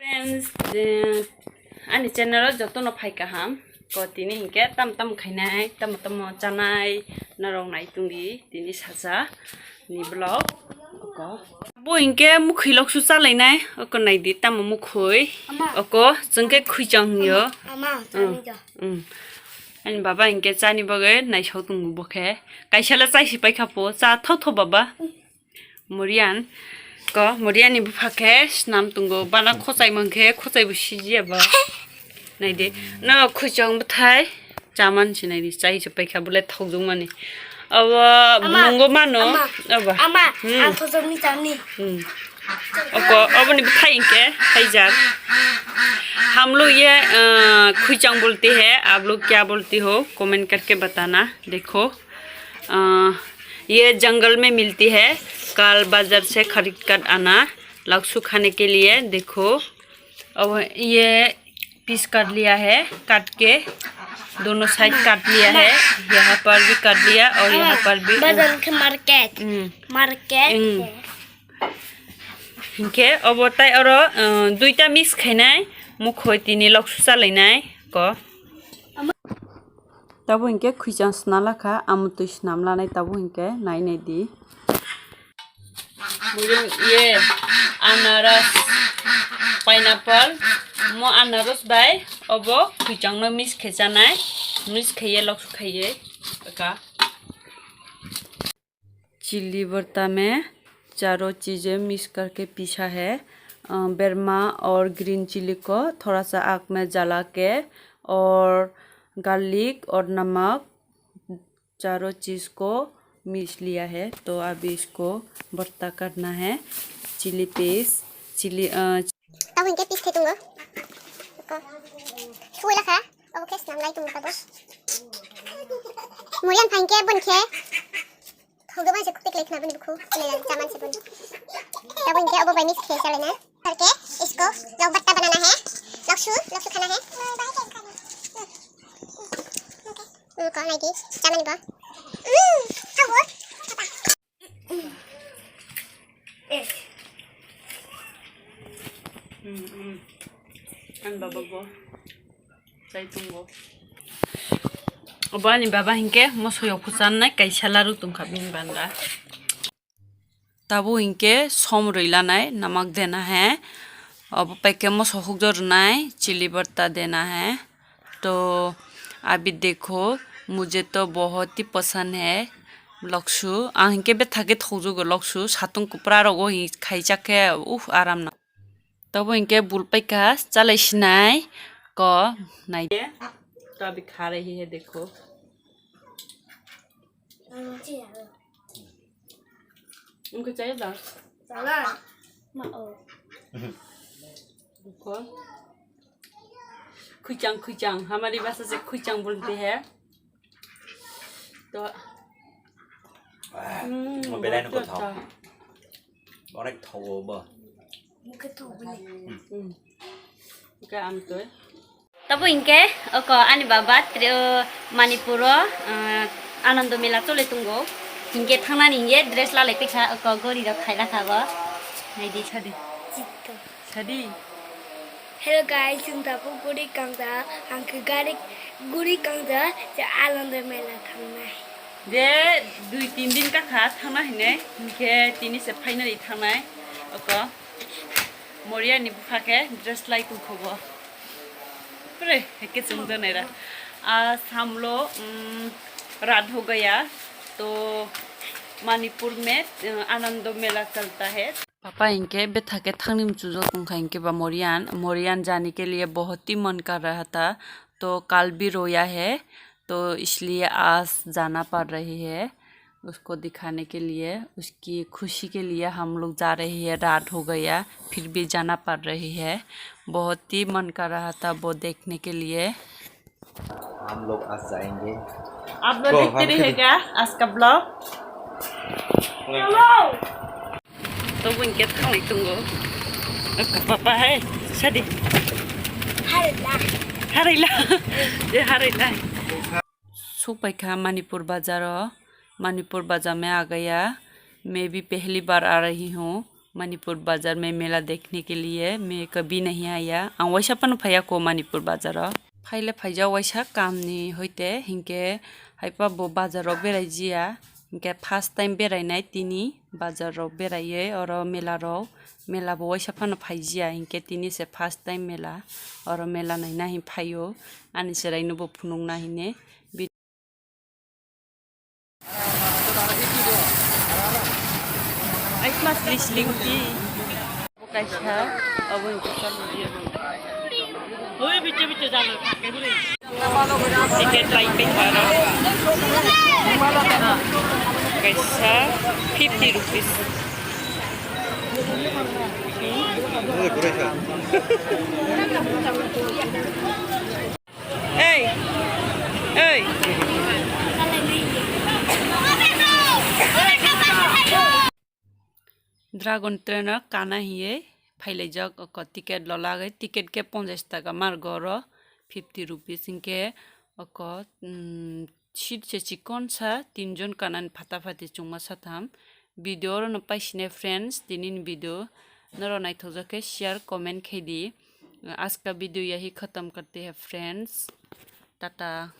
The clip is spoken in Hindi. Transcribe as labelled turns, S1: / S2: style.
S1: Friends, ani channel joto no phai kaham ko tini hingke tam khainai tam chanai narong nai tungi tini saja ni vlog ko bo hingke mukhi lok su chalainai ko nai di tam mukhui ko jengke khuijang yo ani baba hingke chani bagai nai sau tungu bokhe kaisala chai sipai khapo cha tho baba morian ko morian ni bufake snam tungo bana khochai mangkhe khochai bu sijiaba naide na khujang bthai chaman sinai ri chai se paikha bule thojung mani awa bungo mano aba
S2: ama ang khojong ni chani
S1: oko aboni bthai के हाइजार हम लोग ये खुजंग बोलते हैं आप लोग क्या बोलते हो कमेंट करके बताना देखो ये जंगल में मिलती है कल बाजार से खरीद कर आना लक्सू खाने के लिए देखो अब ये पीस कर लिया है काट के दोनों साइड काट लिया है यहाँ पर भी काट लिया और यहाँ पर भी
S2: बाजार के मार्केट
S1: इनके अब ताई और दुईटा मिक्स खाइनाय मुखै तिनि लक्सू चालायनाय को तब इनके खुइजां सना लाखा आमुतु स्नाम लानाय तब इनके नायनाय दी ये अनारस पाइनएप्पल मो अनारस बाय अब खुइजां न मिक्स खेजानाय मिक्स खाइए लक्सू खाइए का चिल्ली बर्ता में चारों चीज़ें मिक्स करके पीसा है बर्मा और ग्रीन चिली को थोड़ा सा आग में जला के और गार्लिक और नमक चारों चीज़ को मिक्स लिया है तो अभी इसको भरता करना है chilli paste chilli
S2: tao hình cái pis thế tung ngớ chui là khá ok nằm lại tung cả bớt mỗi lần thành cái bún khé không được bao giờ cục lịch nào bên được khu này là chaman से bún tao hình cái अब भाई मिक्स खे चले ना करके इसको लोग बट्टा बनाना है लक्सू खाना है có này đi chaman có không có
S1: an baba go sai tungo obani baba hinke mosoyo khusan nai kaisalaru tungkha bin banga tabo hinke som roila nai namak dena hai अब पैके मो सहजर नाय चिली बर्ता देना है तो अभी देखो मुझे तो बहुत ही पसंद है लक्सू आंके बे थाके थौजुगो लक्सू सातुं कुपरा रगो हि खाइजाके उफ आराम ना तब इनके बुलपैका चलाइसिनाय क नाय तो अभी खा रही है देखो उनको चाहिए दाल देखो खुचांग हमारी भाषा से खुचांग बोलते हैं तो
S3: bên đây nó có thầu bỏ đấy thầu bờ
S1: cái ăn tới तब इनके ओको आनी बाबा मणिपुर आनंद मेला चले तुंगो इनके थाना इनके ड्रेस ला लेके खा ओको गोरी रो खाइला खाबो नै दि छदी
S2: Hello guys, chúng ta có Guri Kangda, ang Guri Kangdaจะआनंद मेला थांनाय
S1: जे 2-3 दिन का खा थांना हिने इनके तिनि से फाइनली थांनाय ओको मोरिया नि बुफाके ड्रेस लाई तुखबो प्रे के सुंदर नेरा आज हम लोग रात हो गया तो मणिपुर में आनंद मेला चलता है पापा इनके बेथा के थांगनिम चुजो तुंखा इनके बा मोरियान जाने के लिए बहुत ही मन कर रहा था तो कल भी रोया है तो इसलिए आज जाना पड़ रही है उसको दिखाने के लिए उसकी खुशी के लिए हम लोग जा रहे हैं रात हो गया फिर भी जाना पड़ रही है बहुत ही मन कर रहा था वो देखने के लिए
S3: हम लोग आज जाएंगे
S1: आप लोग देखते रहिएगा आज का ब्लॉग तो इनके थांगनाय तुंगो पापा है सदी हारैला सुपैखा मणिपुर बाजार में आ गया मैं भी पहली बार आ रही हूँ मणिपुर बाजार में मेला देखने के लिए मैं कभी नहीं आया आं वैसा पन फैया को मणिपुर बाजार फाइले फाइजा वैसा कामनी होते हिंके हाइपा बो बाजार बेराय जिया हिंके फर्स्ट टाइम बेरायनाय तिनी बाजार बेराये और मेला बो वैसा पन फाइजिया हिंके तिनी से फर्स्ट टाइम मेला और मेला नायना हि फायो आनि सेरायनो बो फुनुंगना हिने Ay, mas lisling ti. Bukan siya. Abang ko sa luya. Hoy, bicho jalo. Kay bule. Ticket like pay para. Kaisa 50 rupees. Hey. Hey. Dragon train काना हिए फाइले जग टिकेट लगे टिकेट के 50 टाका मार गर 50 रुपीस इनके सीट से चिकन सा 3 जन कानान फाता फाती चुमा साथाम वीडियो न पाइसिने फ्रेंड्स दिनिन वीडियो नरो नाइथोजके शेयर कमेंट खेदी आज का वीडियो यही खत्म करते हैं फ्रेंड्स टाटा।